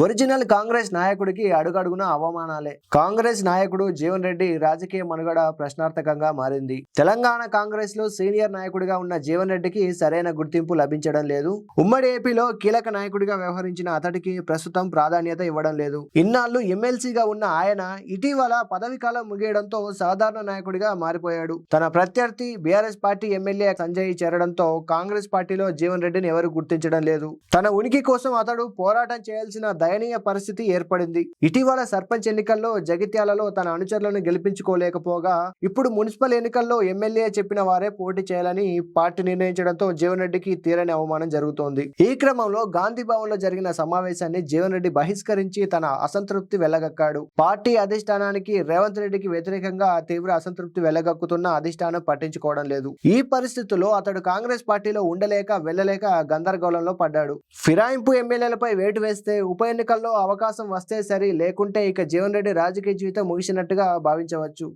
Original Congress నాయకుడికి అడుగడుగున అవమానాలే. కాంగ్రెస్ నాయకుడు జీవన్ రెడ్డి రాజకీయ మనుగడ ప్రశ్నార్థకంగా మారింది. తెలంగాణ కాంగ్రెస్ లో సీనియర్ నాయకుడిగా ఉన్న జీవన్ రెడ్డికి సరైన గుర్తింపు లభించడం లేదు. ఉమ్మడి ఏపీలో కీలక నాయకుడిగా వ్యవహరించిన అతడికి ప్రస్తుతం ప్రాధాన్యత ఇవ్వడం లేదు. ఇన్నాళ్లు ఎమ్మెల్సీగా ఉన్న ఆయన ఇటీవల పదవి కాలం ముగియడంతో సాధారణ నాయకుడిగా మారిపోయాడు. తన ప్రత్యర్థి బీఆర్ఎస్ పార్టీ ఎమ్మెల్యే సంజయ్ చేరడంతో కాంగ్రెస్ పార్టీలో జీవన్ రెడ్డిని ఎవరు గుర్తించడం లేదు. తన ఉనికి కోసం అతడు పోరాటం చేయాల్సిన దయనీయ పరిస్థితి ఏర్పడింది. ఇటీవల సర్పంచ్ ఎన్నికల్లో జగిత్యాలలో తన అనుచరులను గెలిపించుకోలేకపోగా ఇప్పుడు మున్సిపల్ ఎన్నికల్లో ఎమ్మెల్యే చెప్పిన వారే పోటీ చేయాలని పార్టీ నిర్ణయించడంతో జీవన్ రెడ్డికి తీరని అవమానం జరుగుతోంది. ఈ క్రమంలో గాంధీ భవన్ లో జరిగిన సమావేశాన్ని జీవన్ రెడ్డి బహిష్కరించి తన అసంతృప్తి వెళ్లగక్కాడు. పార్టీ అధిష్టానానికి రేవంత్ రెడ్డికి వ్యతిరేకంగా తీవ్ర అసంతృప్తి వెళ్లగక్కుతున్న అధిష్టానం పట్టించుకోవడం లేదు. ఈ పరిస్థితుల్లో అతడు కాంగ్రెస్ పార్టీలో ఉండలేక వెళ్లలేక గందరగోళంలో పడ్డాడు. ఫిరాయింపు ఎమ్మెల్యేలపై వేటు వేస్తే ఉప ఎన్నికల్లో అవకాశం వస్తే సరి, లేకుంటే ఇక జీవన్ రెడ్డి రాజకీయ జీవితం ముగిసినట్టుగా భావించవచ్చు.